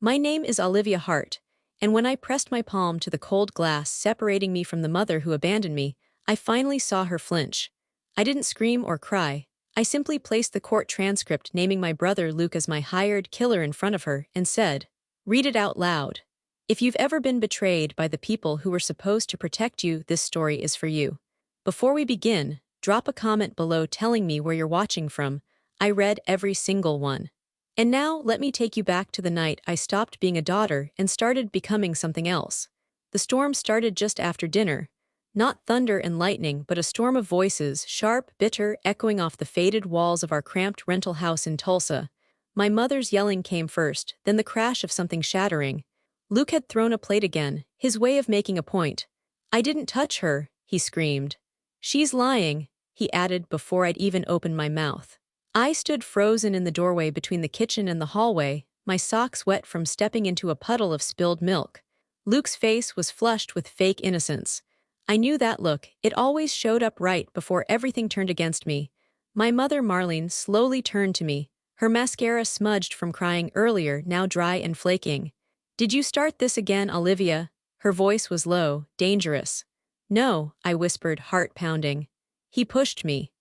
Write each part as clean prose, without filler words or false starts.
My name is Olivia Hart, and when I pressed my palm to the cold glass separating me from the mother who abandoned me, I finally saw her flinch. I didn't scream or cry. I simply placed the court transcript naming my brother Luke as my hired killer in front of her and said, "Read it out loud. If you've ever been betrayed by the people who were supposed to protect you, this story is for you. Before we begin, drop a comment below telling me where you're watching from. I read every single one. And now, let me take you back to the night I stopped being a daughter and started becoming something else. The storm started just after dinner. Not thunder and lightning, but a storm of voices, sharp, bitter, echoing off the faded walls of our cramped rental house in Tulsa. My mother's yelling came first, then the crash of something shattering. Luke had thrown a plate again, his way of making a point. "I didn't touch her," he screamed. "She's lying," he added before I'd even opened my mouth. I stood frozen in the doorway between the kitchen and the hallway, my socks wet from stepping into a puddle of spilled milk. Luke's face was flushed with fake innocence. I knew that look, it always showed up right before everything turned against me. My mother Marlene slowly turned to me, her mascara smudged from crying earlier, now dry and flaking. "Did you start this again, Olivia?" Her voice was low, dangerous. "No," I whispered, heart pounding. "He pushed me."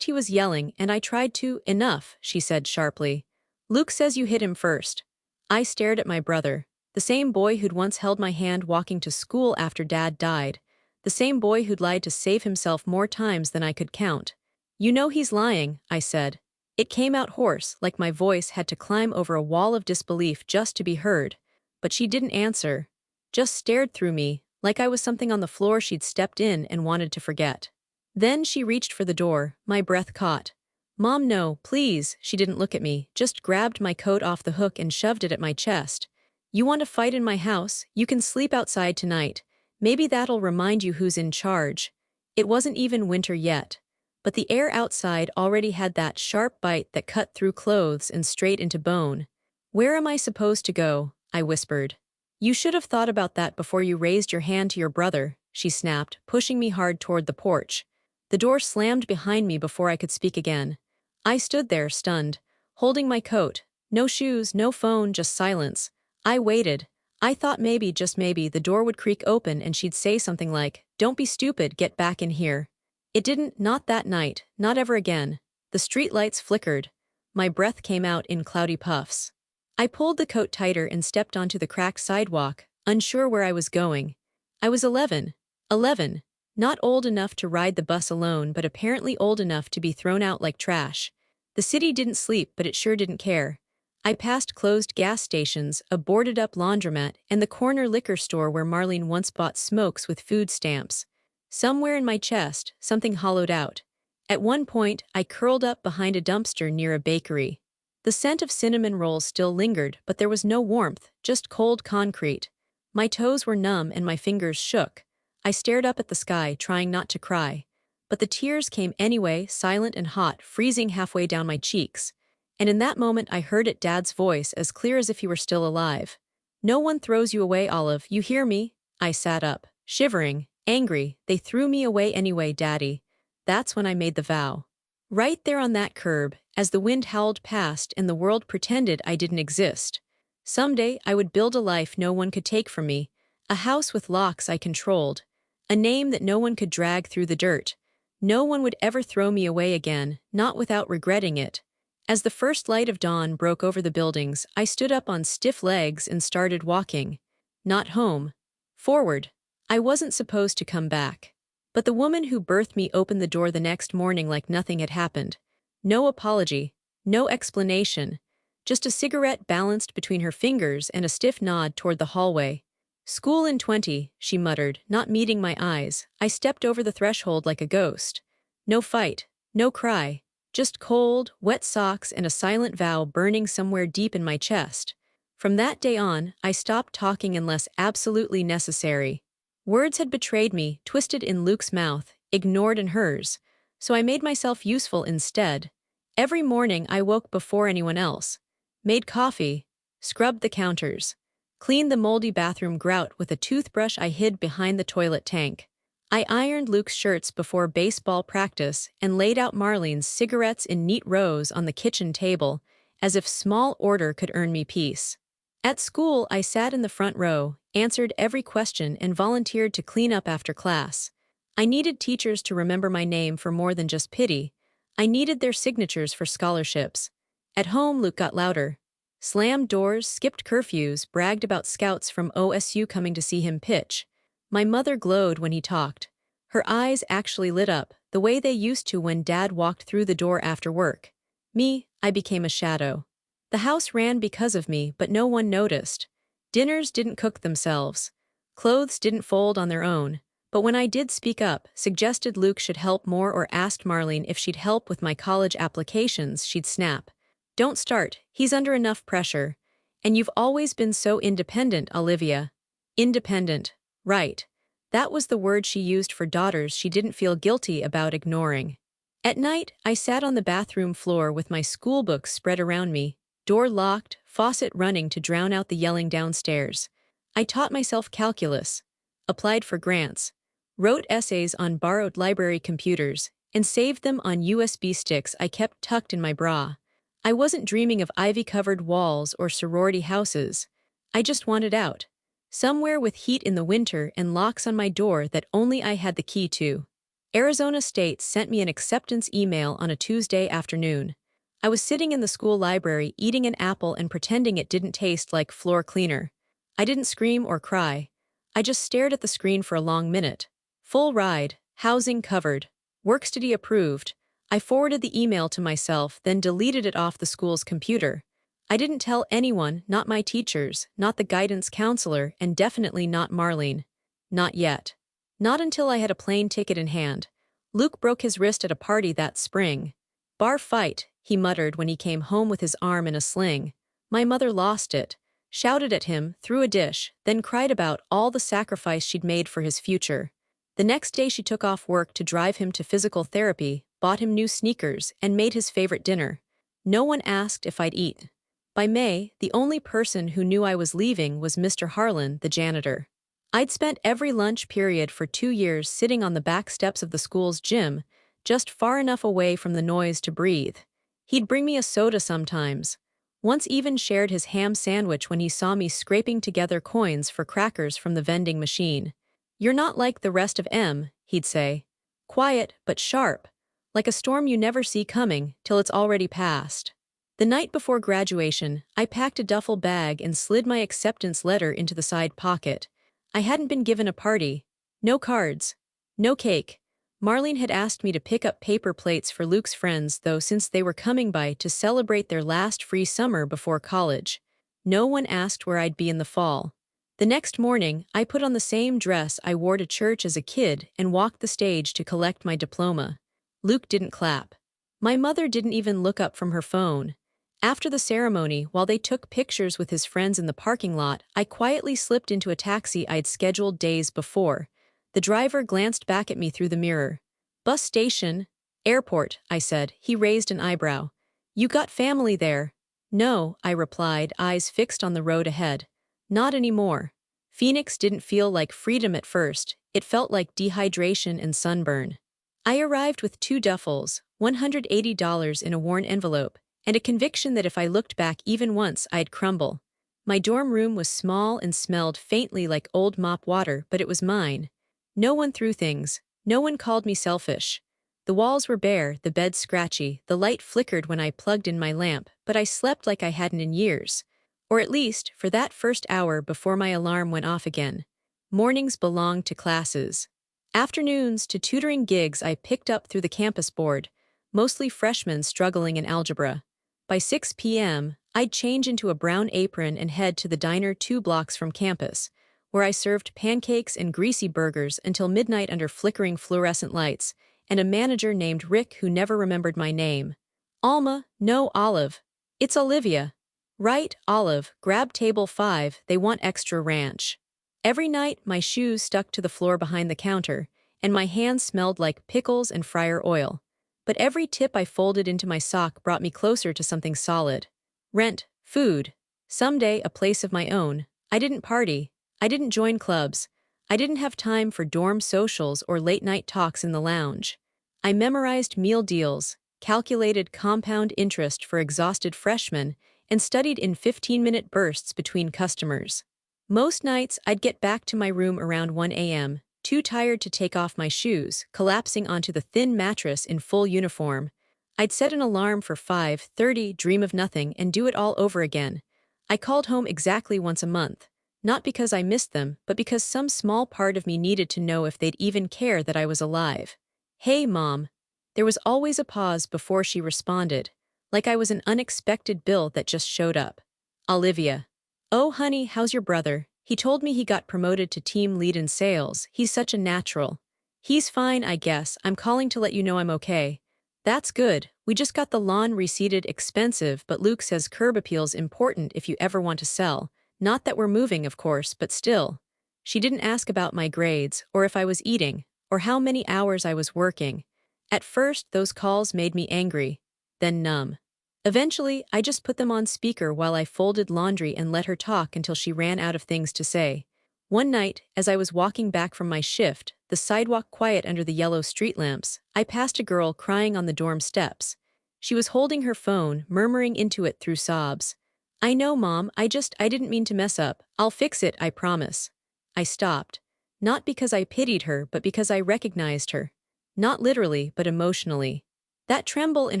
He was yelling, and I tried to." "Enough," she said sharply. "Luke says you hit him first." I stared at my brother, the same boy who'd once held my hand walking to school after Dad died, the same boy who'd lied to save himself more times than I could count. "You know he's lying," I said. It came out hoarse, like my voice had to climb over a wall of disbelief just to be heard. But she didn't answer. Just stared through me, like I was something on the floor she'd stepped in and wanted to forget. Then she reached for the door, my breath caught. "Mom, no, please." She didn't look at me, just grabbed my coat off the hook and shoved it at my chest. "You want to fight in my house? You can sleep outside tonight. Maybe that'll remind you who's in charge." It wasn't even winter yet, but the air outside already had that sharp bite that cut through clothes and straight into bone. "Where am I supposed to go?" I whispered. "You should have thought about that before you raised your hand to your brother," she snapped, pushing me hard toward the porch. The door slammed behind me before I could speak again. I stood there, stunned, holding my coat. No shoes, no phone, just silence. I waited. I thought maybe, just maybe, the door would creak open and she'd say something like, "Don't be stupid, get back in here." It didn't, not that night, not ever again. The streetlights flickered. My breath came out in cloudy puffs. I pulled the coat tighter and stepped onto the cracked sidewalk, unsure where I was going. I was 11. 11. Not old enough to ride the bus alone, but apparently old enough to be thrown out like trash. The city didn't sleep, but it sure didn't care. I passed closed gas stations, a boarded-up laundromat, and the corner liquor store where Marlene once bought smokes with food stamps. Somewhere in my chest, something hollowed out. At one point, I curled up behind a dumpster near a bakery. The scent of cinnamon rolls still lingered, but there was no warmth, just cold concrete. My toes were numb and my fingers shook. I stared up at the sky, trying not to cry. But the tears came anyway, silent and hot, freezing halfway down my cheeks. And in that moment I heard it, Dad's voice, as clear as if he were still alive. "No one throws you away, Olive, you hear me?" I sat up, shivering, angry. "They threw me away anyway, Daddy." That's when I made the vow. Right there on that curb, as the wind howled past and the world pretended I didn't exist. Someday I would build a life no one could take from me, a house with locks I controlled, a name that no one could drag through the dirt. No one would ever throw me away again, not without regretting it. As the first light of dawn broke over the buildings, I stood up on stiff legs and started walking. Not home. Forward. I wasn't supposed to come back. But the woman who birthed me opened the door the next morning like nothing had happened. No apology, no explanation, just a cigarette balanced between her fingers and a stiff nod toward the hallway. "School in 20, she muttered, not meeting my eyes. I stepped over the threshold like a ghost. No fight, no cry, just cold, wet socks and a silent vow burning somewhere deep in my chest. From that day on, I stopped talking unless absolutely necessary. Words had betrayed me, twisted in Luke's mouth, ignored in hers, so I made myself useful instead. Every morning I woke before anyone else, made coffee, scrubbed the counters, cleaned the moldy bathroom grout with a toothbrush I hid behind the toilet tank. I ironed Luke's shirts before baseball practice and laid out Marlene's cigarettes in neat rows on the kitchen table, as if small order could earn me peace. At school, I sat in the front row, answered every question, and volunteered to clean up after class. I needed teachers to remember my name for more than just pity. I needed their signatures for scholarships. At home, Luke got louder. Slammed doors, skipped curfews, bragged about scouts from OSU coming to see him pitch. My mother glowed when he talked. Her eyes actually lit up, the way they used to when Dad walked through the door after work. Me, I became a shadow. The house ran because of me, but no one noticed. Dinners didn't cook themselves. Clothes didn't fold on their own. But when I did speak up, suggested Luke should help more or asked Marlene if she'd help with my college applications, she'd snap. Don't start, he's under enough pressure. And you've always been so independent, Olivia. Independent. Right. That was the word she used for daughters she didn't feel guilty about ignoring. At night, I sat on the bathroom floor with my school books spread around me, door locked, faucet running to drown out the yelling downstairs. I taught myself calculus, applied for grants, wrote essays on borrowed library computers, and saved them on USB sticks I kept tucked in my bra. I wasn't dreaming of ivy-covered walls or sorority houses. I just wanted out. Somewhere with heat in the winter and locks on my door that only I had the key to. Arizona State sent me an acceptance email on a Tuesday afternoon. I was sitting in the school library eating an apple and pretending it didn't taste like floor cleaner. I didn't scream or cry. I just stared at the screen for a long minute. Full ride, housing covered, work study approved. I forwarded the email to myself, then deleted it off the school's computer. I didn't tell anyone, not my teachers, not the guidance counselor, and definitely not Marlene. Not yet. Not until I had a plane ticket in hand. Luke broke his wrist at a party that spring. Bar fight, he muttered when he came home with his arm in a sling. My mother lost it, shouted at him, threw a dish, then cried about all the sacrifice she'd made for his future. The next day she took off work to drive him to physical therapy, bought him new sneakers, and made his favorite dinner. No one asked if I'd eat. By May, the only person who knew I was leaving was Mr. Harlan, the janitor. I'd spent every lunch period for 2 years sitting on the back steps of the school's gym, just far enough away from the noise to breathe. He'd bring me a soda sometimes. Once even shared his ham sandwich when he saw me scraping together coins for crackers from the vending machine. You're not like the rest of M, he'd say. Quiet, but sharp. Like a storm you never see coming, till it's already passed. The night before graduation, I packed a duffel bag and slid my acceptance letter into the side pocket. I hadn't been given a party. No cards. No cake. Marlene had asked me to pick up paper plates for Luke's friends, though, since they were coming by to celebrate their last free summer before college. No one asked where I'd be in the fall. The next morning, I put on the same dress I wore to church as a kid and walked the stage to collect my diploma. Luke didn't clap. My mother didn't even look up from her phone. After the ceremony, while they took pictures with his friends in the parking lot, I quietly slipped into a taxi I'd scheduled days before. The driver glanced back at me through the mirror. Bus station. Airport, I said. He raised an eyebrow. You got family there? No, I replied, eyes fixed on the road ahead. Not anymore. Phoenix didn't feel like freedom at first. It felt like dehydration and sunburn. I arrived with 2 duffels, $180 in a worn envelope, and a conviction that if I looked back even once I'd crumble. My dorm room was small and smelled faintly like old mop water, but it was mine. No one threw things. No one called me selfish. The walls were bare, the bed scratchy, the light flickered when I plugged in my lamp, but I slept like I hadn't in years. Or at least, for that first hour before my alarm went off again. Mornings belonged to classes. Afternoons to tutoring gigs I picked up through the campus board, mostly freshmen struggling in algebra. By 6 p.m., I'd change into a brown apron and head to the diner 2 blocks from campus, where I served pancakes and greasy burgers until midnight under flickering fluorescent lights, and a manager named Rick who never remembered my name. Alma, no Olive. It's Olivia. Right, Olive, grab table 5, they want extra ranch. Every night, my shoes stuck to the floor behind the counter, and my hands smelled like pickles and fryer oil. But every tip I folded into my sock brought me closer to something solid. Rent, food, someday a place of my own. I didn't party. I didn't join clubs. I didn't have time for dorm socials or late-night talks in the lounge. I memorized meal deals, calculated compound interest for exhausted freshmen, and studied in 15-minute bursts between customers. Most nights, I'd get back to my room around 1 a.m., too tired to take off my shoes, collapsing onto the thin mattress in full uniform. I'd set an alarm for 5:30, dream of nothing, and do it all over again. I called home exactly once a month, not because I missed them, but because some small part of me needed to know if they'd even care that I was alive. "Hey, Mom." There was always a pause before she responded, like I was an unexpected bill that just showed up. "Olivia." "Oh, honey, how's your brother? He told me he got promoted to team lead in sales. He's such a natural." "He's fine, I guess. I'm calling to let you know I'm okay." "That's good. We just got the lawn reseeded, expensive, but Luke says curb appeal's important if you ever want to sell. Not that we're moving, of course, but still." She didn't ask about my grades, or if I was eating, or how many hours I was working. At first, those calls made me angry, then numb. Eventually, I just put them on speaker while I folded laundry and let her talk until she ran out of things to say. One night, as I was walking back from my shift, the sidewalk quiet under the yellow street lamps, I passed a girl crying on the dorm steps. She was holding her phone, murmuring into it through sobs. "I know, Mom, I didn't mean to mess up. I'll fix it, I promise." I stopped. Not because I pitied her, but because I recognized her. Not literally, but emotionally. That tremble in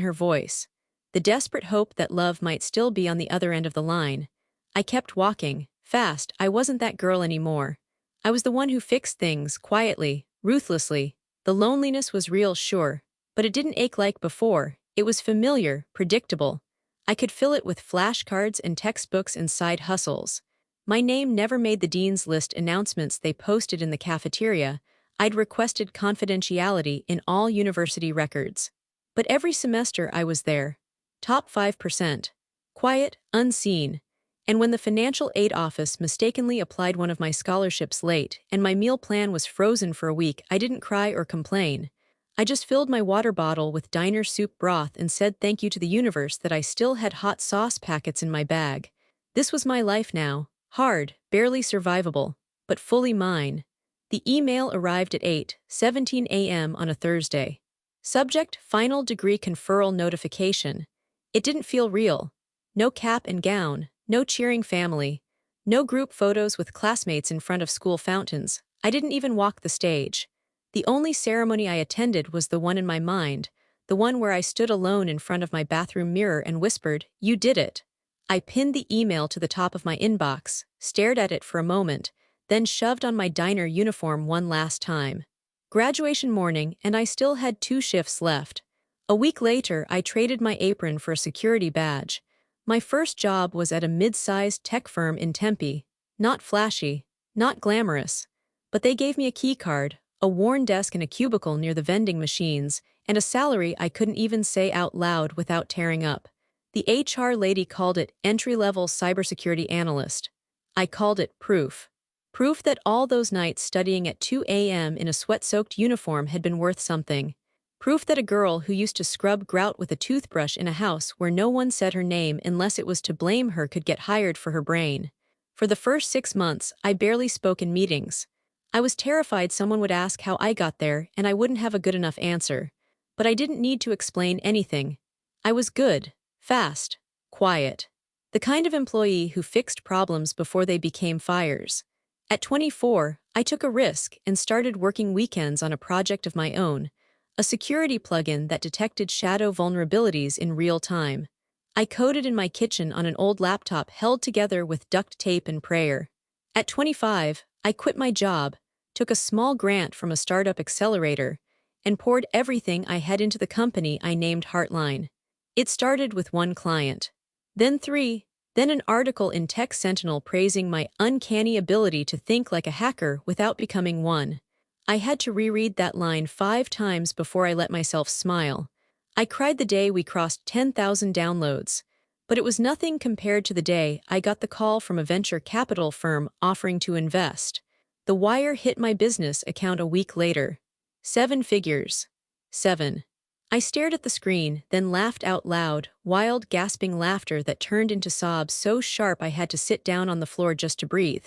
her voice. The desperate hope that love might still be on the other end of the line. I kept walking, fast. I wasn't that girl anymore. I was the one who fixed things, quietly, ruthlessly. The loneliness was real, sure, but it didn't ache like before. It was familiar, predictable. I could fill it with flashcards and textbooks and side hustles. My name never made the dean's list announcements they posted in the cafeteria. I'd requested confidentiality in all university records. But every semester I was there. Top 5%. Quiet, unseen. And when the financial aid office mistakenly applied one of my scholarships late and my meal plan was frozen for a week, I didn't cry or complain. I just filled my water bottle with diner soup broth and said thank you to the universe that I still had hot sauce packets in my bag. This was my life now. Hard, barely survivable, but fully mine. The email arrived at 8:17 a.m. on a Thursday. Subject: Final Degree Conferral Notification. It didn't feel real. No cap and gown, no cheering family, no group photos with classmates in front of school fountains. I didn't even walk the stage. The only ceremony I attended was the one in my mind, the one where I stood alone in front of my bathroom mirror and whispered, "You did it." I pinned the email to the top of my inbox, stared at it for a moment, then shoved on my diner uniform one last time. Graduation morning, and I still had 2 shifts left. A week later, I traded my apron for a security badge. My first job was at a mid-sized tech firm in Tempe. Not flashy, not glamorous. But they gave me a key card, a worn desk in a cubicle near the vending machines, and a salary I couldn't even say out loud without tearing up. The HR lady called it entry-level cybersecurity analyst. I called it proof. Proof that all those nights studying at 2 a.m. in a sweat-soaked uniform had been worth something. Proof that a girl who used to scrub grout with a toothbrush in a house where no one said her name unless it was to blame her could get hired for her brain. For the first 6 months, I barely spoke in meetings. I was terrified someone would ask how I got there and I wouldn't have a good enough answer. But I didn't need to explain anything. I was good, fast, quiet. The kind of employee who fixed problems before they became fires. At 24, I took a risk and started working weekends on a project of my own. A security plugin that detected shadow vulnerabilities in real time. I coded in my kitchen on an old laptop held together with duct tape and prayer. At 25, I quit my job, took a small grant from a startup accelerator, and poured everything I had into the company I named Heartline. It started with 1 client. Then 3, then an article in Tech Sentinel praising my uncanny ability to think like a hacker without becoming one. I had to reread that line 5 times before I let myself smile. I cried the day we crossed 10,000 downloads. But it was nothing compared to the day I got the call from a venture capital firm offering to invest. The wire hit my business account a week later. 7 figures. 7. I stared at the screen, then laughed out loud, wild, gasping laughter that turned into sobs so sharp I had to sit down on the floor just to breathe.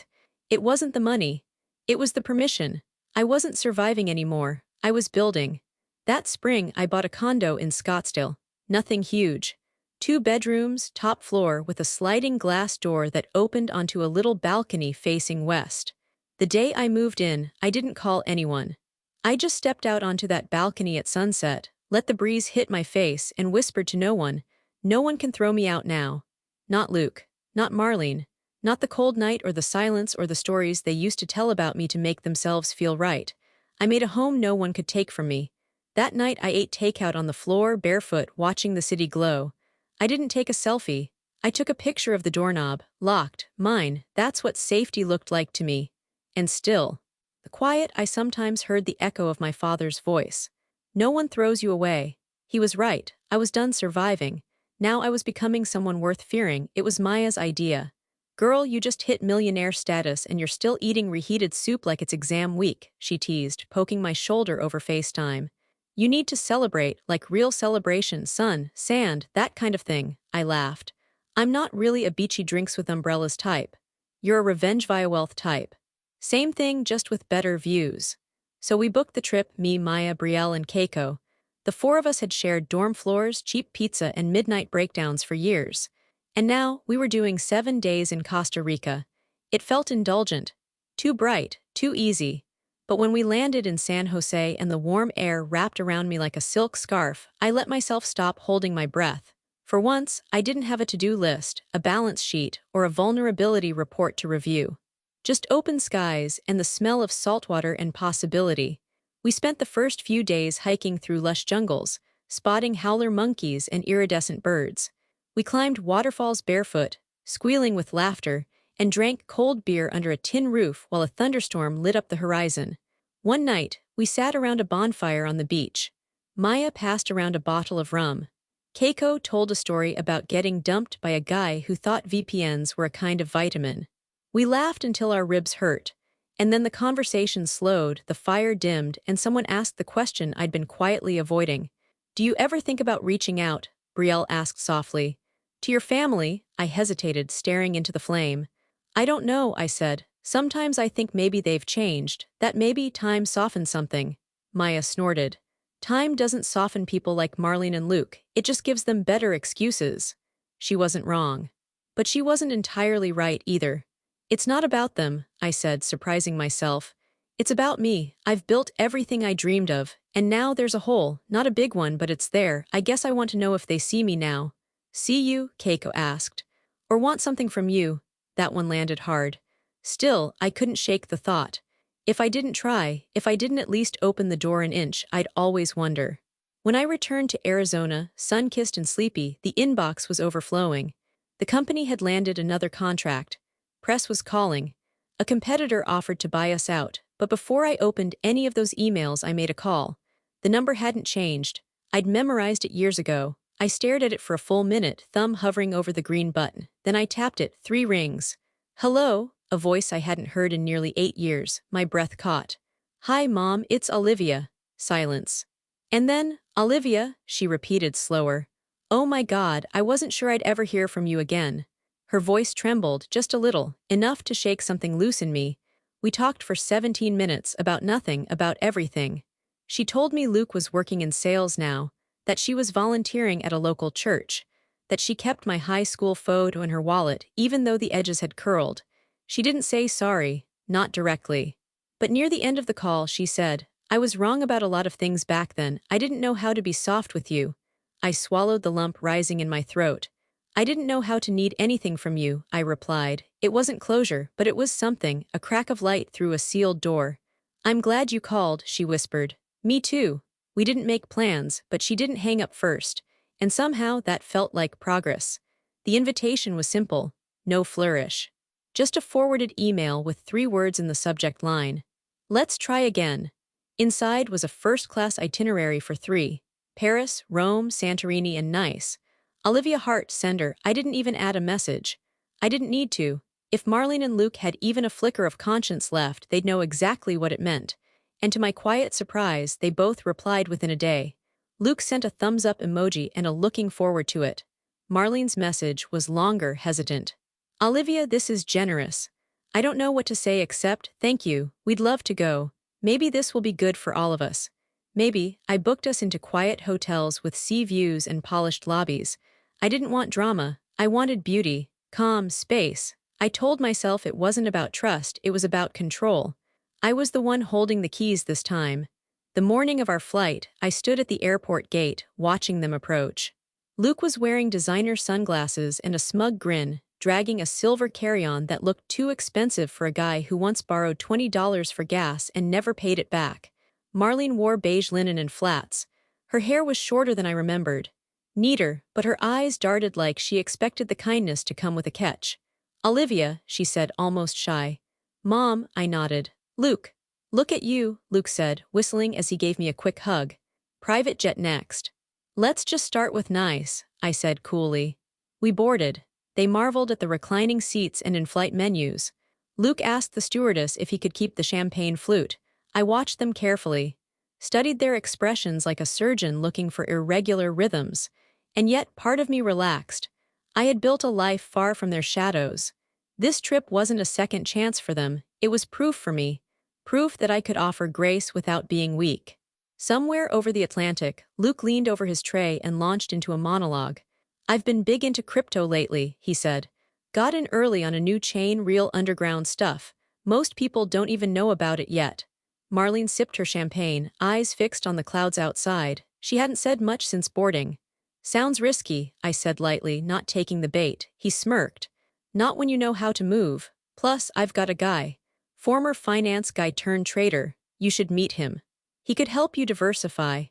It wasn't the money. It was the permission. I wasn't surviving anymore. I was building. That spring, I bought a condo in Scottsdale. Nothing huge. 2 bedrooms, top floor with a sliding glass door that opened onto a little balcony facing west. The day I moved in, I didn't call anyone. I just stepped out onto that balcony at sunset, let the breeze hit my face, and whispered to no one, "No one can throw me out now. Not Luke, not Marlene, not the cold night or the silence or the stories they used to tell about me to make themselves feel right. I made a home no one could take from me. That night I ate takeout on the floor, barefoot, watching the city glow. I didn't take a selfie. I took a picture of the doorknob, locked, mine. That's what safety looked like to me. And still, the quiet, I sometimes heard the echo of my father's voice. No one throws you away. He was right. I was done surviving. Now I was becoming someone worth fearing. It was Maya's idea. "Girl, you just hit millionaire status and you're still eating reheated soup like it's exam week," she teased, poking my shoulder over FaceTime. "You need to celebrate, like real celebration, sun, sand, that kind of thing," I laughed. "I'm not really a beachy drinks with umbrellas type. You're a revenge via wealth type. Same thing, just with better views." So we booked the trip, me, Maya, Brielle, and Keiko. The 4 of us had shared dorm floors, cheap pizza, and midnight breakdowns for years. And now, we were doing 7 days in Costa Rica. It felt indulgent. Too bright, too easy. But when we landed in San Jose and the warm air wrapped around me like a silk scarf, I let myself stop holding my breath. For once, I didn't have a to-do list, a balance sheet, or a vulnerability report to review. Just open skies and the smell of saltwater and possibility. We spent the first few days hiking through lush jungles, spotting howler monkeys and iridescent birds. We climbed waterfalls barefoot, squealing with laughter, and drank cold beer under a tin roof while a thunderstorm lit up the horizon. One night, we sat around a bonfire on the beach. Maya passed around a bottle of rum. Keiko told a story about getting dumped by a guy who thought VPNs were a kind of vitamin. We laughed until our ribs hurt, and then the conversation slowed, the fire dimmed, and someone asked the question I'd been quietly avoiding. "Do you ever think about reaching out?" Brielle asked softly. "To your family?" I hesitated, staring into the flame. "I don't know," I said. "Sometimes I think maybe they've changed, that maybe time softened something." Maya snorted. "Time doesn't soften people like Marlene and Luke, it just gives them better excuses." She wasn't wrong. But she wasn't entirely right either. "It's not about them," I said, surprising myself. "It's about me. I've built everything I dreamed of, and now there's a hole, not a big one, but it's there. I guess I want to know if they see me now." "See you?" Keiko asked. "Or want something from you?" That one landed hard. Still, I couldn't shake the thought. If I didn't try, if I didn't at least open the door an inch, I'd always wonder. When I returned to Arizona, sun-kissed and sleepy, the inbox was overflowing. The company had landed another contract. Press was calling. A competitor offered to buy us out, but before I opened any of those emails I made a call. The number hadn't changed. I'd memorized it years ago. I stared at it for a full minute, thumb hovering over the green button. Then I tapped it, 3 rings. "Hello?" A voice I hadn't heard in nearly 8 years, my breath caught. "Hi, Mom, it's Olivia." Silence. And then, "Olivia," she repeated slower. "Oh my God, I wasn't sure I'd ever hear from you again." Her voice trembled, just a little, enough to shake something loose in me. We talked for 17 minutes, about nothing, about everything. She told me Luke was working in sales now, that she was volunteering at a local church, that she kept my high school photo in her wallet even though the edges had curled. She didn't say sorry, not directly. But near the end of the call she said, "I was wrong about a lot of things back then. I didn't know how to be soft with you." I swallowed the lump rising in my throat. "I didn't know how to need anything from you," I replied. It wasn't closure, but it was something, a crack of light through a sealed door. "I'm glad you called," she whispered. "Me too." We didn't make plans, but she didn't hang up first, and somehow that felt like progress. The invitation was simple, no flourish. Just a forwarded email with 3 words in the subject line. "Let's try again." Inside was a first-class itinerary for 3. Paris, Rome, Santorini, and Nice. Olivia Hart, sender. I didn't even add a message. I didn't need to. If Marlene and Luke had even a flicker of conscience left, they'd know exactly what it meant. And to my quiet surprise, they both replied within a day. Luke sent a thumbs-up emoji and a looking forward to it. Marlene's message was longer, hesitant. "Olivia, this is generous. I don't know what to say except, thank you, we'd love to go. Maybe this will be good for all of us." Maybe. I booked us into quiet hotels with sea views and polished lobbies. I didn't want drama, I wanted beauty, calm, space. I told myself it wasn't about trust, it was about control. I was the one holding the keys this time. The morning of our flight, I stood at the airport gate, watching them approach. Luke was wearing designer sunglasses and a smug grin, dragging a silver carry-on that looked too expensive for a guy who once borrowed $20 for gas and never paid it back. Marlene wore beige linen and flats. Her hair was shorter than I remembered. Neater, but her eyes darted like she expected the kindness to come with a catch. "Olivia," she said, almost shy. "Mom," I nodded. "Luke." "Look at you," Luke said, whistling as he gave me a quick hug. "Private jet next." "Let's just start with nice," I said coolly. We boarded. They marveled at the reclining seats and in-flight menus. Luke asked the stewardess if he could keep the champagne flute. I watched them carefully, studied their expressions like a surgeon looking for irregular rhythms. And yet part of me relaxed. I had built a life far from their shadows. This trip wasn't a second chance for them, it was proof for me. Proof that I could offer grace without being weak. Somewhere over the Atlantic, Luke leaned over his tray and launched into a monologue. "I've been big into crypto lately," he said. "Got in early on a new chain, real underground stuff. Most people don't even know about it yet." Marlene sipped her champagne, eyes fixed on the clouds outside. She hadn't said much since boarding. "Sounds risky," I said lightly, not taking the bait. He smirked. "Not when you know how to move. Plus, I've got a guy. Former finance guy turned trader. You should meet him. He could help you diversify."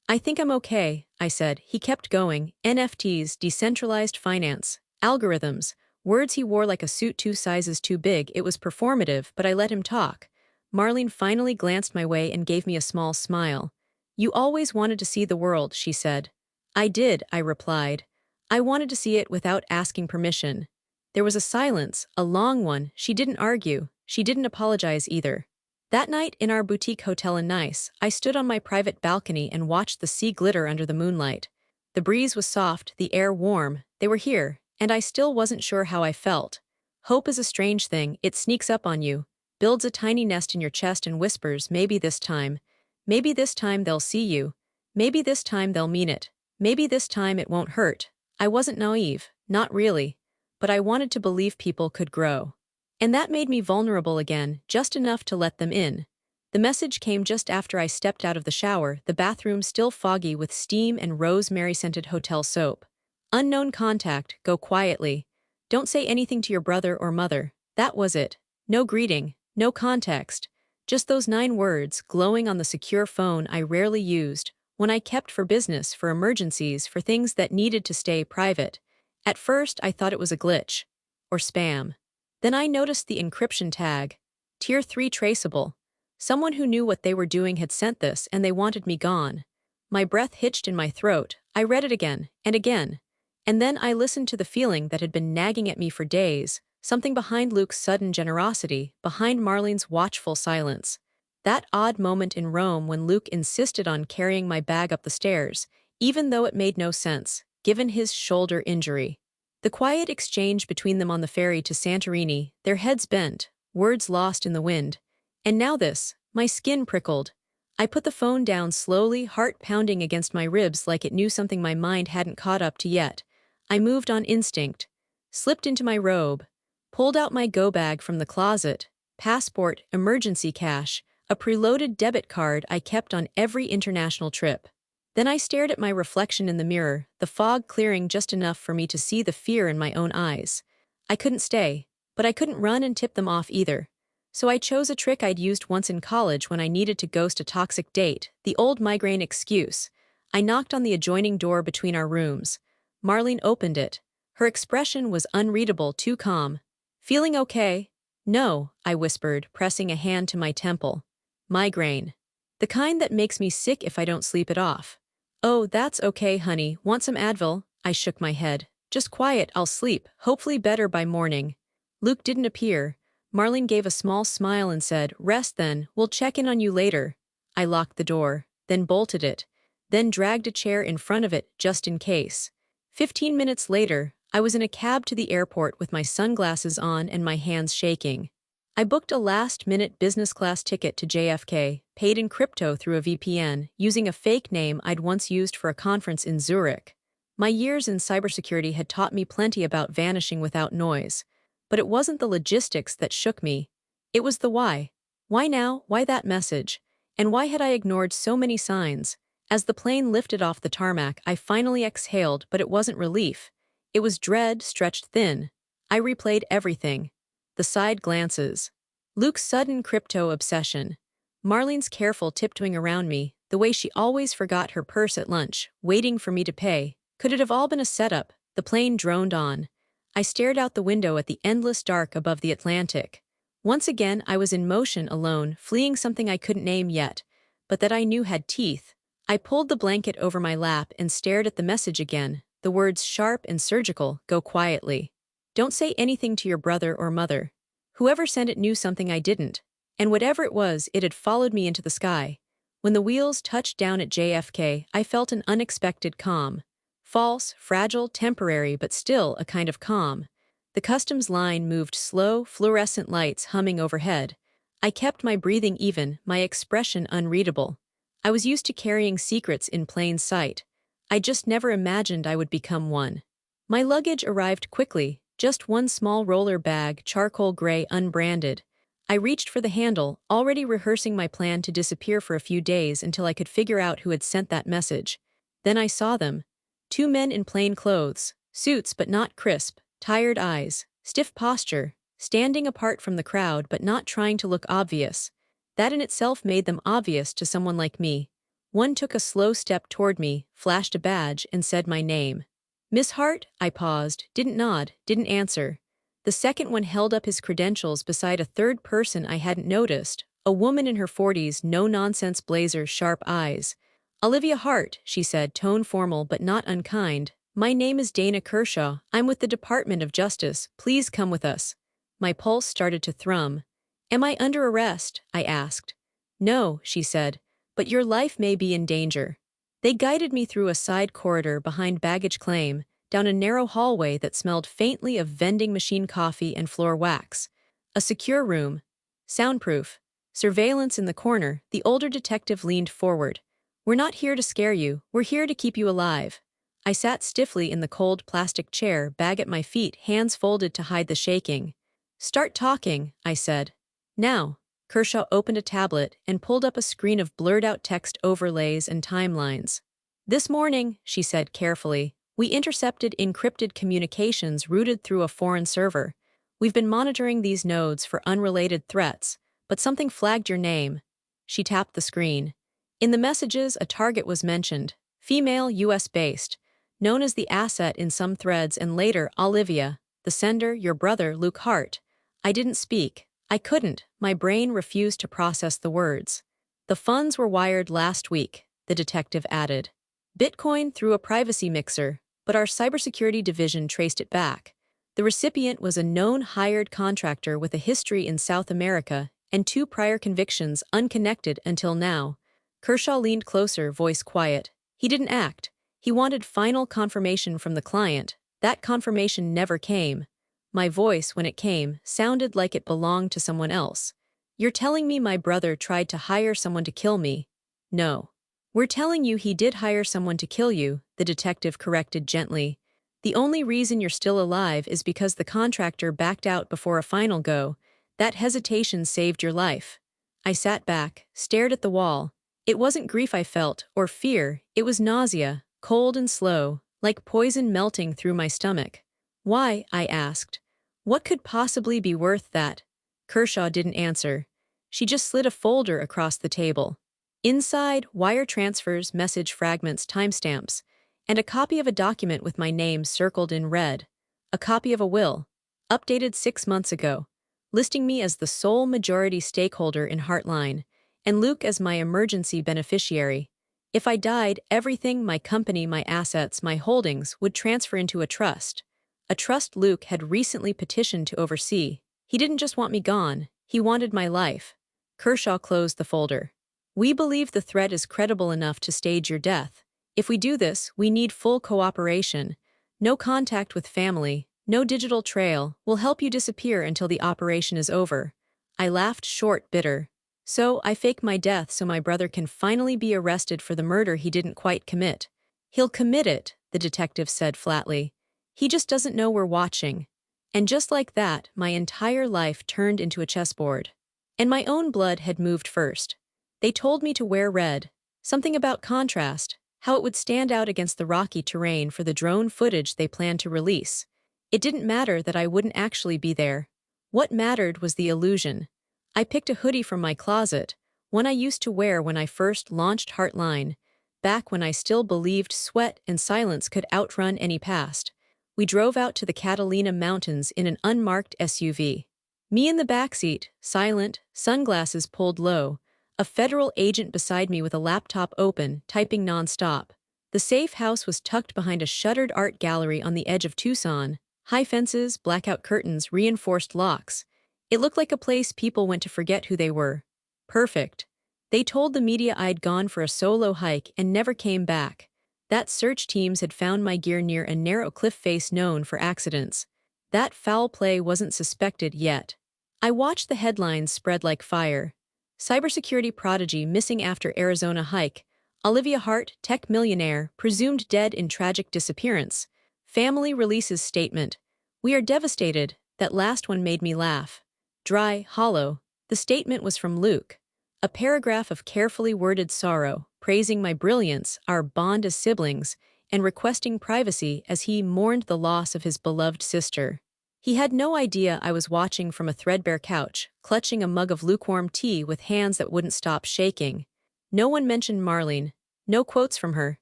"I think I'm okay," I said. He kept going. NFTs, decentralized finance, algorithms, words he wore like a suit 2 sizes too big. It was performative, but I let him talk. Marlene finally glanced my way and gave me a small smile. "You always wanted to see the world," she said. "I did," I replied. "I wanted to see it without asking permission." There was a silence, a long one. She didn't argue. She didn't apologize either. That night in our boutique hotel in Nice, I stood on my private balcony and watched the sea glitter under the moonlight. The breeze was soft, the air warm. They were here, and I still wasn't sure how I felt. Hope is a strange thing. It sneaks up on you, builds a tiny nest in your chest and whispers, maybe this time they'll see you. Maybe this time they'll mean it. Maybe this time it won't hurt. I wasn't naive, not really. But I wanted to believe people could grow. And that made me vulnerable again, just enough to let them in. The message came just after I stepped out of the shower, the bathroom still foggy with steam and rosemary-scented hotel soap. "Unknown contact, go quietly. Don't say anything to your brother or mother." That was it. No greeting, no context. Just those 9 words, glowing on the secure phone I rarely used, one I kept for business, for emergencies, for things that needed to stay private. At first, I thought it was a glitch. Or spam. Then I noticed the encryption tag. Tier 3 traceable. Someone who knew what they were doing had sent this, and they wanted me gone. My breath hitched in my throat. I read it again, and again. And then I listened to the feeling that had been nagging at me for days, something behind Luke's sudden generosity, behind Marlene's watchful silence. That odd moment in Rome when Luke insisted on carrying my bag up the stairs, even though it made no sense, given his shoulder injury. The quiet exchange between them on the ferry to Santorini, their heads bent, words lost in the wind. And now this, my skin prickled. I put the phone down slowly, heart pounding against my ribs like it knew something my mind hadn't caught up to yet. I moved on instinct, slipped into my robe, pulled out my go bag from the closet, passport, emergency cash, a preloaded debit card I kept on every international trip. Then I stared at my reflection in the mirror, the fog clearing just enough for me to see the fear in my own eyes. I couldn't stay, but I couldn't run and tip them off either. So I chose a trick I'd used once in college when I needed to ghost a toxic date, the old migraine excuse. I knocked on the adjoining door between our rooms. Marlene opened it. Her expression was unreadable, too calm. "Feeling okay?" "No," I whispered, pressing a hand to my temple. "Migraine. The kind that makes me sick if I don't sleep it off." "Oh, that's okay, honey. Want some Advil?" I shook my head. "Just quiet, I'll sleep, hopefully better by morning." Luke didn't appear. Marlene gave a small smile and said, "Rest then, we'll check in on you later." I locked the door, then bolted it, then dragged a chair in front of it, just in case. 15 minutes later, I was in a cab to the airport with my sunglasses on and my hands shaking. I booked a last-minute business-class ticket to JFK, paid in crypto through a VPN, using a fake name I'd once used for a conference in Zurich. My years in cybersecurity had taught me plenty about vanishing without noise. But it wasn't the logistics that shook me. It was the why. Why now? Why that message? And why had I ignored so many signs? As the plane lifted off the tarmac, I finally exhaled, but it wasn't relief. It was dread stretched thin. I replayed everything. The side glances. Luke's sudden crypto obsession. Marlene's careful tiptoeing around me, the way she always forgot her purse at lunch, waiting for me to pay. Could it have all been a setup? The plane droned on. I stared out the window at the endless dark above the Atlantic. Once again, I was in motion alone, fleeing something I couldn't name yet, but that I knew had teeth. I pulled the blanket over my lap and stared at the message again, the words sharp and surgical, go quietly. Don't say anything to your brother or mother. Whoever sent it knew something I didn't. And whatever it was, it had followed me into the sky. When the wheels touched down at JFK, I felt an unexpected calm. False, fragile, temporary, but still a kind of calm. The customs line moved slow, fluorescent lights humming overhead. I kept my breathing even, my expression unreadable. I was used to carrying secrets in plain sight. I just never imagined I would become one. My luggage arrived quickly, just one small roller bag, charcoal gray, unbranded. I reached for the handle, already rehearsing my plan to disappear for a few days until I could figure out who had sent that message. Then I saw them. Two men in plain clothes, suits but not crisp, tired eyes, stiff posture, standing apart from the crowd but not trying to look obvious. That in itself made them obvious to someone like me. One took a slow step toward me, flashed a badge, and said my name. Miss Hart? I paused, didn't nod, didn't answer. The second one held up his credentials beside a third person I hadn't noticed, a woman in her 40s, no-nonsense blazer, sharp eyes. Olivia Hart, she said, tone formal but not unkind. My name is Dana Kershaw. I'm with the Department of Justice. Please come with us. My pulse started to thrum. Am I under arrest? I asked. No, she said, but your life may be in danger. They guided me through a side corridor behind baggage claim, down a narrow hallway that smelled faintly of vending machine coffee and floor wax. A secure room. Soundproof. Surveillance in the corner. The older detective leaned forward. We're not here to scare you, we're here to keep you alive. I sat stiffly in the cold plastic chair, bag at my feet, hands folded to hide the shaking. Start talking, I said. Now. Kershaw opened a tablet and pulled up a screen of blurred-out text overlays and timelines. This morning, she said carefully, we intercepted encrypted communications routed through a foreign server. We've been monitoring these nodes for unrelated threats, but something flagged your name. She tapped the screen. In the messages, a target was mentioned, female, US-based, known as the asset in some threads, and later, Olivia, the sender, your brother, Luke Hart. I didn't speak. I couldn't. My brain refused to process the words. The funds were wired last week, the detective added. Bitcoin through a privacy mixer, but our cybersecurity division traced it back. The recipient was a known hired contractor with a history in South America and 2 prior convictions unconnected until now. Kershaw leaned closer, voice quiet. He didn't act. He wanted final confirmation from the client. That confirmation never came. My voice, when it came, sounded like it belonged to someone else. You're telling me my brother tried to hire someone to kill me? No. We're telling you he did hire someone to kill you, the detective corrected gently. The only reason you're still alive is because the contractor backed out before a final go. That hesitation saved your life. I sat back, stared at the wall. It wasn't grief I felt, or fear, it was nausea, cold and slow, like poison melting through my stomach. Why? I asked. What could possibly be worth that? Kershaw didn't answer. She just slid a folder across the table. Inside, wire transfers, message fragments, timestamps, and a copy of a document with my name circled in red. A copy of a will, updated 6 months ago, listing me as the sole majority stakeholder in Heartline, and Luke as my emergency beneficiary. If I died, everything, my company, my assets, my holdings, would transfer into a trust. A trust Luke had recently petitioned to oversee. He didn't just want me gone, he wanted my life. Kershaw closed the folder. We believe the threat is credible enough to stage your death. If we do this, we need full cooperation. No contact with family, no digital trail, we'll help you disappear until the operation is over. I laughed short, bitter. So, I fake my death so my brother can finally be arrested for the murder he didn't quite commit. He'll commit it, the detective said flatly. He just doesn't know we're watching. And just like that, my entire life turned into a chessboard. And my own blood had moved first. They told me to wear red. Something about contrast, how it would stand out against the rocky terrain for the drone footage they planned to release. It didn't matter that I wouldn't actually be there. What mattered was the illusion. I picked a hoodie from my closet, one I used to wear when I first launched Heartline, back when I still believed sweat and silence could outrun any past. We drove out to the Catalina Mountains in an unmarked SUV. Me in the backseat, silent, sunglasses pulled low, a federal agent beside me with a laptop open, typing nonstop. The safe house was tucked behind a shuttered art gallery on the edge of Tucson, high fences, blackout curtains, reinforced locks. It looked like a place people went to forget who they were. Perfect. They told the media I'd gone for a solo hike and never came back. That search teams had found my gear near a narrow cliff face known for accidents. That foul play wasn't suspected yet. I watched the headlines spread like fire. Cybersecurity prodigy missing after Arizona hike. Olivia Hart, tech millionaire, presumed dead in tragic disappearance. Family releases statement. We are devastated. That last one made me laugh. Dry, hollow. The statement was from Luke. A paragraph of carefully worded sorrow, praising my brilliance, our bond as siblings, and requesting privacy as he mourned the loss of his beloved sister. He had no idea I was watching from a threadbare couch, clutching a mug of lukewarm tea with hands that wouldn't stop shaking. No one mentioned Marlene. No quotes from her.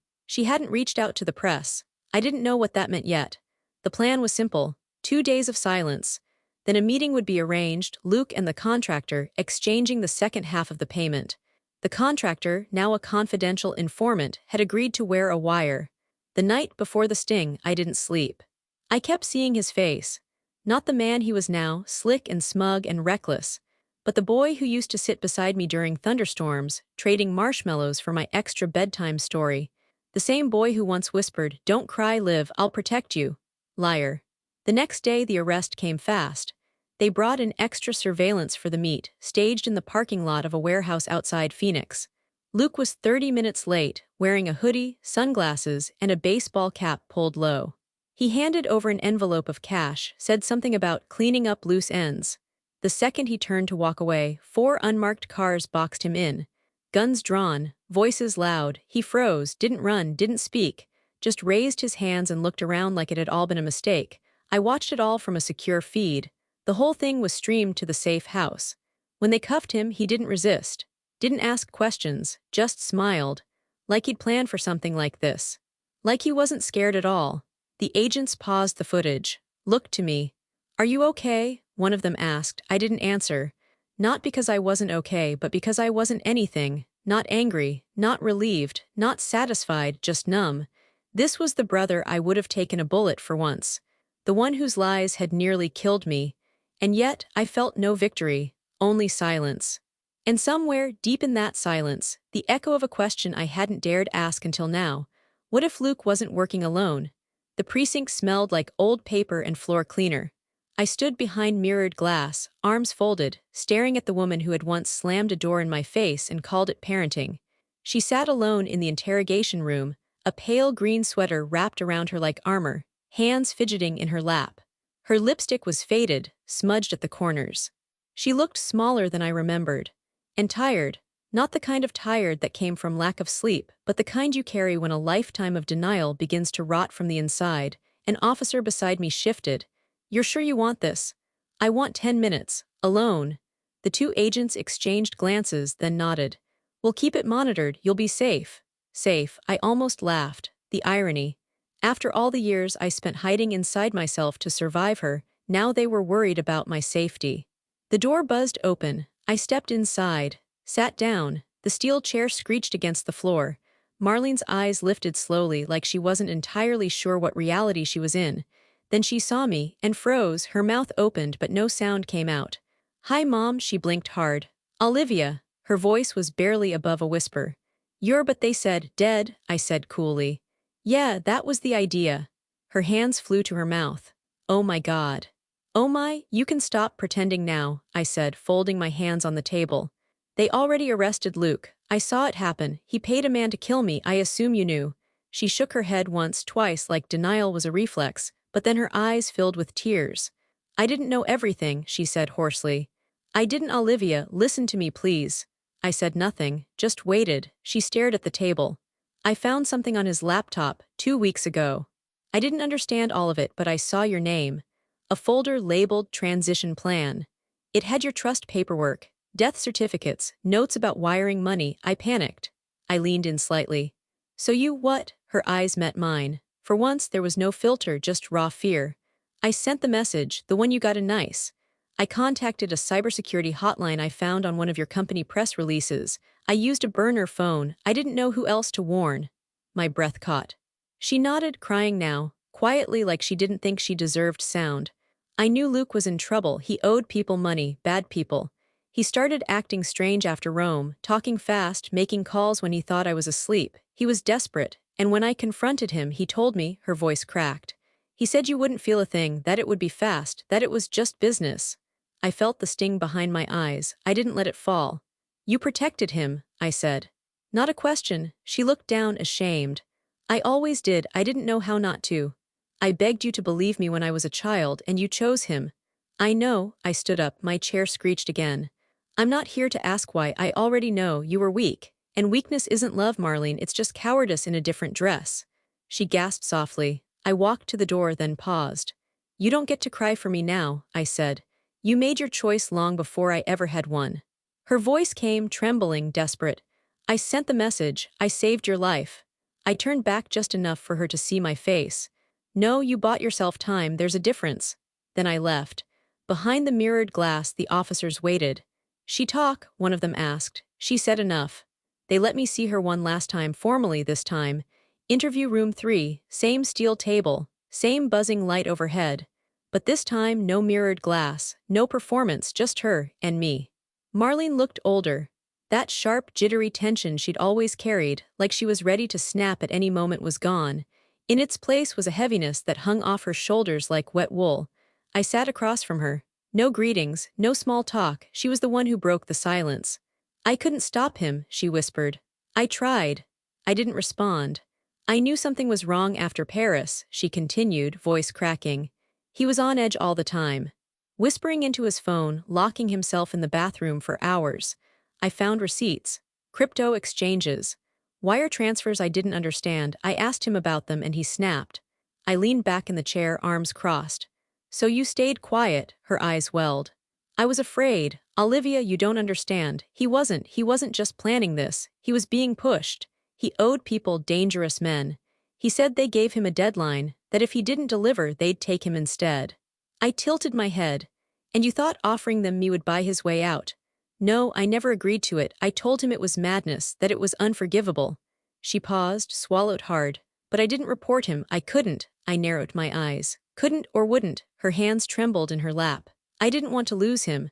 She hadn't reached out to the press. I didn't know what that meant yet. The plan was simple. 2 days of silence. Then a meeting would be arranged, Luke and the contractor exchanging the second half of the payment. The contractor, now a confidential informant, had agreed to wear a wire. The night before the sting, I didn't sleep. I kept seeing his face. Not the man he was now, slick and smug and reckless, but the boy who used to sit beside me during thunderstorms, trading marshmallows for my extra bedtime story. The same boy who once whispered, "Don't cry, Liv, I'll protect you." Liar. The next day the arrest came fast. They brought in extra surveillance for the meet, staged in the parking lot of a warehouse outside Phoenix. Luke was 30 minutes late, wearing a hoodie, sunglasses, and a baseball cap pulled low. He handed over an envelope of cash, said something about cleaning up loose ends. The second he turned to walk away, 4 unmarked cars boxed him in. Guns drawn, voices loud, he froze, didn't run, didn't speak, just raised his hands and looked around like it had all been a mistake. I watched it all from a secure feed. The whole thing was streamed to the safe house. When they cuffed him, he didn't resist. Didn't ask questions, just smiled. Like he'd planned for something like this. Like he wasn't scared at all. The agents paused the footage. Looked to me. "Are you okay?" one of them asked. I didn't answer. Not because I wasn't okay, but because I wasn't anything. Not angry, not relieved, not satisfied, just numb. This was the brother I would have taken a bullet for once. The one whose lies had nearly killed me. And yet, I felt no victory, only silence. And somewhere, deep in that silence, the echo of a question I hadn't dared ask until now. What if Luke wasn't working alone? The precinct smelled like old paper and floor cleaner. I stood behind mirrored glass, arms folded, staring at the woman who had once slammed a door in my face and called it parenting. She sat alone in the interrogation room, a pale green sweater wrapped around her like armor, hands fidgeting in her lap. Her lipstick was faded, smudged at the corners. She looked smaller than I remembered. And tired, not the kind of tired that came from lack of sleep, but the kind you carry when a lifetime of denial begins to rot from the inside. An officer beside me shifted. "You're sure you want this?" "I want 10 minutes, alone." The 2 agents exchanged glances, then nodded. "We'll keep it monitored, you'll be safe." Safe, I almost laughed. The irony. After all the years I spent hiding inside myself to survive her, now they were worried about my safety. The door buzzed open. I stepped inside, sat down. The steel chair screeched against the floor. Marlene's eyes lifted slowly like she wasn't entirely sure what reality she was in. Then she saw me and froze, her mouth opened but no sound came out. "Hi, Mom," she blinked hard. "Olivia." Her voice was barely above a whisper. "You're but they said, dead," I said coolly. "Yeah, that was the idea." Her hands flew to her mouth. "Oh my God." "Oh my, you can stop pretending now," I said, folding my hands on the table. "They already arrested Luke. I saw it happen. He paid a man to kill me, I assume you knew." She shook her head once, twice, like denial was a reflex, but then her eyes filled with tears. I didn't know everything, she said hoarsely. I didn't. Olivia, listen to me please. I said nothing, just waited. She stared at the table. I found something on his laptop 2 weeks ago. I didn't understand all of it, but I saw your name. A folder labeled Transition Plan. It had your trust paperwork, death certificates, notes about wiring money. I panicked. I leaned in slightly. So you what? Her eyes met mine. For once there was no filter, just raw fear. I sent the message, the one you got in nice. I contacted a cybersecurity hotline I found on one of your company press releases. I used a burner phone. I didn't know who else to warn. My breath caught. She nodded, crying now, quietly like she didn't think she deserved sound. I knew Luke was in trouble. He owed people money, bad people. He started acting strange after Rome, talking fast, making calls when he thought I was asleep. He was desperate, and when I confronted him, he told me, her voice cracked. He said you wouldn't feel a thing, that it would be fast, that it was just business. I felt the sting behind my eyes. I didn't let it fall. You protected him, I said. Not a question. She looked down, ashamed. I always did. I didn't know how not to. I begged you to believe me when I was a child, and you chose him. I know. I stood up, my chair screeched again. I'm not here to ask why. I already know you were weak. And weakness isn't love, Marlene, it's just cowardice in a different dress. She gasped softly. I walked to the door, then paused. You don't get to cry for me now, I said. You made your choice long before I ever had one. Her voice came, trembling, desperate. I sent the message. I saved your life. I turned back just enough for her to see my face. No, you bought yourself time, there's a difference. Then I left. Behind the mirrored glass, the officers waited. She talk, one of them asked. She said enough. They let me see her one last time, formally this time. Interview room 3, same steel table, same buzzing light overhead. But this time, no mirrored glass, no performance, just her and me. Marlene looked older. That sharp, jittery tension she'd always carried, like she was ready to snap at any moment, was gone. In its place was a heaviness that hung off her shoulders like wet wool. I sat across from her. No greetings, no small talk, she was the one who broke the silence. I couldn't stop him, she whispered. I tried. I didn't respond. I knew something was wrong after Paris, she continued, voice cracking. He was on edge all the time. Whispering into his phone, locking himself in the bathroom for hours. I found receipts. Crypto exchanges. Wire transfers I didn't understand. I asked him about them and he snapped. I leaned back in the chair, arms crossed. So you stayed quiet, her eyes welled. I was afraid. Olivia, you don't understand. He wasn't just planning this. He was being pushed. He owed people, dangerous men. He said they gave him a deadline, that if he didn't deliver, they'd take him instead. I tilted my head. And you thought offering them me would buy his way out. No, I never agreed to it. I told him it was madness, that it was unforgivable. She paused, swallowed hard. But I didn't report him. I couldn't. I narrowed my eyes. Couldn't or wouldn't. Her hands trembled in her lap. I didn't want to lose him.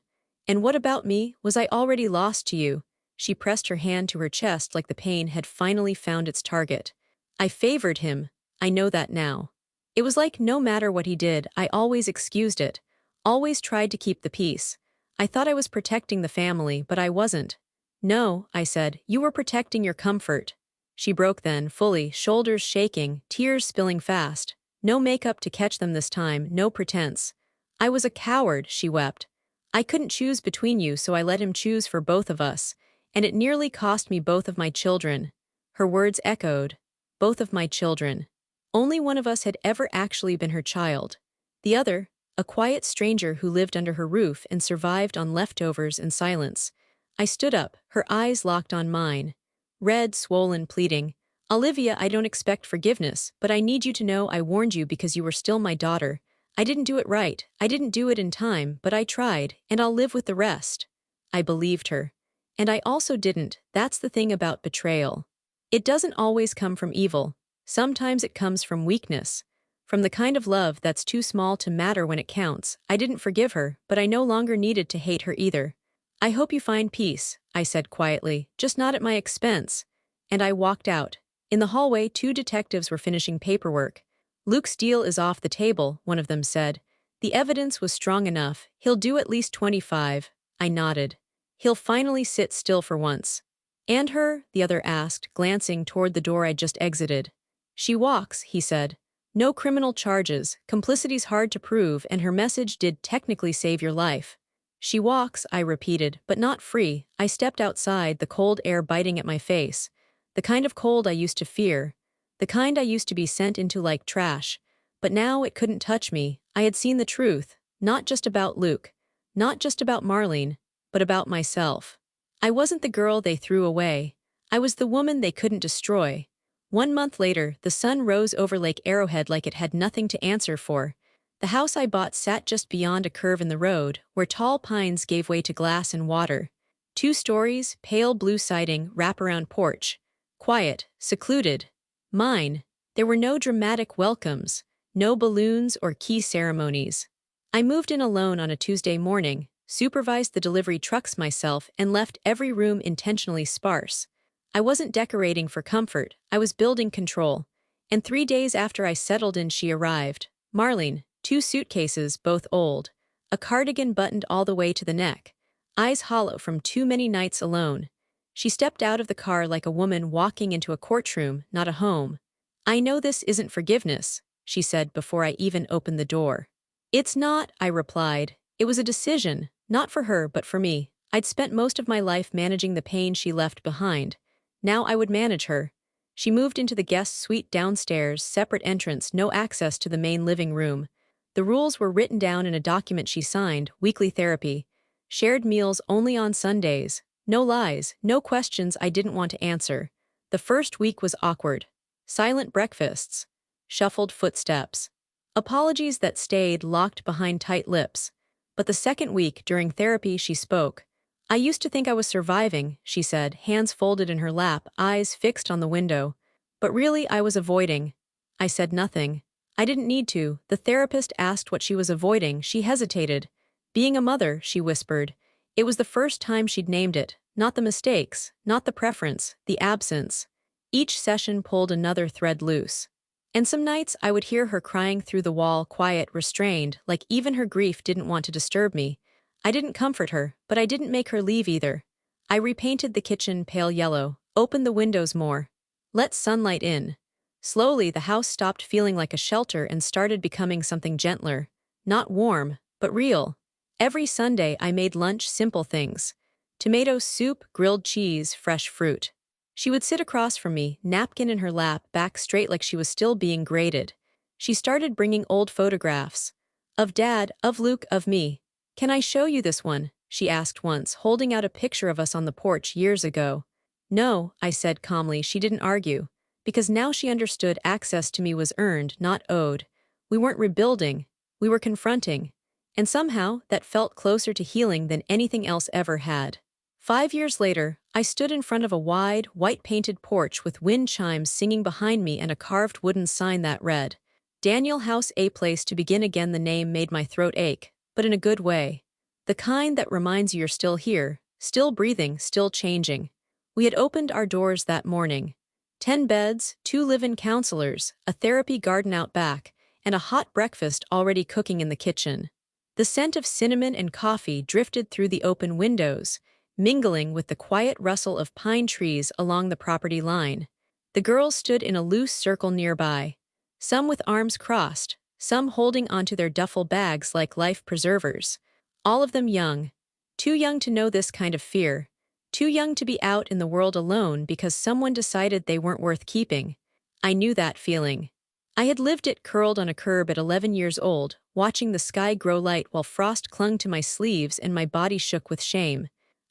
And what about me? Was I already lost to you? She pressed her hand to her chest like the pain had finally found its target. I favored him. I know that now. It was like no matter what he did, I always excused it. Always tried to keep the peace. I thought I was protecting the family, but I wasn't. No, I said, you were protecting your comfort. She broke then, fully, shoulders shaking, tears spilling fast. No makeup to catch them this time, no pretense. I was a coward, she wept. I couldn't choose between you, so I let him choose for both of us. And it nearly cost me both of my children. Her words echoed. Both of my children. Only one of us had ever actually been her child. The other, a quiet stranger who lived under her roof and survived on leftovers and silence. I stood up, her eyes locked on mine. Red, swollen, pleading. Olivia, I don't expect forgiveness, but I need you to know I warned you because you were still my daughter. I didn't do it right. I didn't do it in time, but I tried, and I'll live with the rest. I believed her. And I also didn't. That's the thing about betrayal. It doesn't always come from evil. Sometimes it comes from weakness. From the kind of love that's too small to matter when it counts. I didn't forgive her, but I no longer needed to hate her either. I hope you find peace, I said quietly, just not at my expense. And I walked out. In the hallway, 2 detectives were finishing paperwork. Luke's deal is off the table, one of them said. The evidence was strong enough. He'll do at least 25. I nodded. He'll finally sit still for once. And her? The other asked, glancing toward the door I'd just exited. She walks, he said. No criminal charges, complicity's hard to prove, and her message did technically save your life. She walks, I repeated, but not free. I stepped outside, the cold air biting at my face. The kind of cold I used to fear. The kind I used to be sent into like trash. But now it couldn't touch me. I had seen the truth, not just about Luke, not just about Marlene, but about myself. I wasn't the girl they threw away. I was the woman they couldn't destroy. 1 month later, the sun rose over Lake Arrowhead like it had nothing to answer for. The house I bought sat just beyond a curve in the road, where tall pines gave way to glass and water. 2 stories, pale blue siding, wraparound porch. Quiet, secluded. Mine. There were no dramatic welcomes, no balloons or key ceremonies. I moved in alone on a Tuesday morning, supervised the delivery trucks myself, and left every room intentionally sparse. I wasn't decorating for comfort, I was building control. And 3 days after I settled in, she arrived. Marlene, 2 suitcases, both old. A cardigan buttoned all the way to the neck. Eyes hollow from too many nights alone. She stepped out of the car like a woman walking into a courtroom, not a home. I know this isn't forgiveness, she said before I even opened the door. It's not, I replied. It was a decision, not for her but for me. I'd spent most of my life managing the pain she left behind. Now I would manage her. She moved into the guest suite downstairs, separate entrance, no access to the main living room. The rules were written down in a document she signed: weekly therapy. Shared meals only on Sundays. No lies, no questions I didn't want to answer. The first week was awkward. Silent breakfasts. Shuffled footsteps. Apologies that stayed locked behind tight lips. But the second week, during therapy, she spoke. I used to think I was surviving, she said, hands folded in her lap, eyes fixed on the window. But really I was avoiding. I said nothing. I didn't need to. The therapist asked what she was avoiding. She hesitated. Being a mother, she whispered. It was the first time she'd named it. Not the mistakes, not the preference, the absence. Each session pulled another thread loose. And some nights I would hear her crying through the wall, quiet, restrained, like even her grief didn't want to disturb me. I didn't comfort her, but I didn't make her leave either. I repainted the kitchen pale yellow, opened the windows more. Let sunlight in. Slowly the house stopped feeling like a shelter and started becoming something gentler. Not warm, but real. Every Sunday I made lunch, simple things. Tomato soup, grilled cheese, fresh fruit. She would sit across from me, napkin in her lap, back straight like she was still being graded. She started bringing old photographs. Of Dad, of Luke, of me. Can I show you this one? She asked once, holding out a picture of us on the porch years ago. No, I said calmly. She didn't argue. Because now she understood access to me was earned, not owed. We weren't rebuilding. We were confronting. And somehow, that felt closer to healing than anything else ever had. 5 years later, I stood in front of a wide, white-painted porch with wind chimes singing behind me and a carved wooden sign that read, Daniel House, a place to begin again. The name made my throat ache, but in a good way. The kind that reminds you you're still here, still breathing, still changing. We had opened our doors that morning. 10 beds, 2 live-in counselors, a therapy garden out back, and a hot breakfast already cooking in the kitchen. The scent of cinnamon and coffee drifted through the open windows, mingling with the quiet rustle of pine trees along the property line. The girls stood in a loose circle nearby, some with arms crossed, some holding onto their duffel bags like life preservers. All of them young. Too young to know this kind of fear. Too young to be out in the world alone because someone decided they weren't worth keeping. I knew that feeling. I had lived it, curled on a curb at 11 years old, watching the sky grow light while frost clung to my sleeves and my body shook with shame.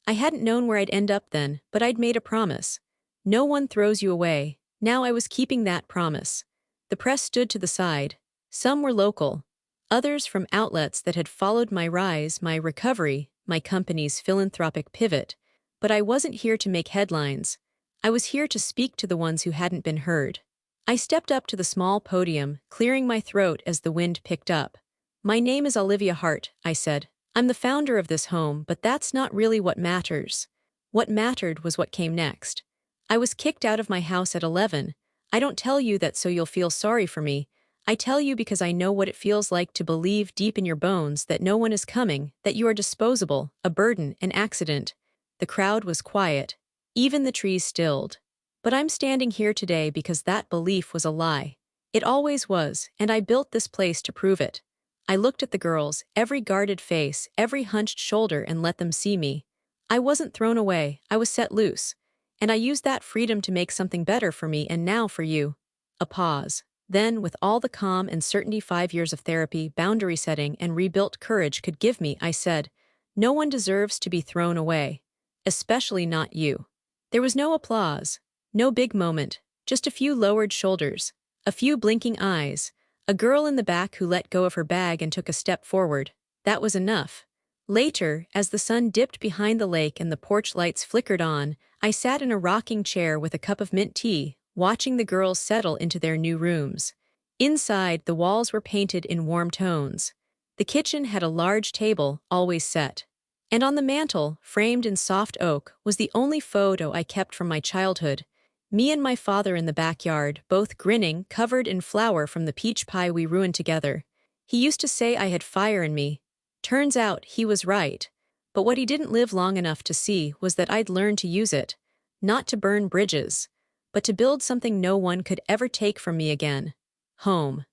I hadn't known where I'd end up then, but I'd made a promise. No one throws you away. Now I was keeping that promise. The press stood to the side. Some were local. Others from outlets that had followed my rise, my recovery, my company's philanthropic pivot. But I wasn't here to make headlines. I was here to speak to the ones who hadn't been heard. I stepped up to the small podium, clearing my throat as the wind picked up. My name is Olivia Hart, I said. I'm the founder of this home, but that's not really what matters. What mattered was what came next. I was kicked out of my house at 11. I don't tell you that so you'll feel sorry for me. I tell you because I know what it feels like to believe deep in your bones that no one is coming, that you are disposable, a burden, an accident. The crowd was quiet. Even the trees stilled. But I'm standing here today because that belief was a lie. It always was, and I built this place to prove it. I looked at the girls, every guarded face, every hunched shoulder, and let them see me. I wasn't thrown away, I was set loose. And I used that freedom to make something better for me and now for you. A pause. Then, with all the calm and certainty 5 years of therapy, boundary setting, and rebuilt courage could give me, I said, "No one deserves to be thrown away. Especially not you." There was no applause, no big moment, just a few lowered shoulders, a few blinking eyes, a girl in the back who let go of her bag and took a step forward. That was enough. Later, as the sun dipped behind the lake and the porch lights flickered on, I sat in a rocking chair with a cup of mint tea, watching the girls settle into their new rooms. Inside, the walls were painted in warm tones. The kitchen had a large table, always set. And on the mantel, framed in soft oak, was the only photo I kept from my childhood. Me and my father in the backyard, both grinning, covered in flour from the peach pie we ruined together. He used to say I had fire in me. Turns out he was right. But what he didn't live long enough to see was that I'd learned to use it. Not to burn bridges, but to build something no one could ever take from me again. Home.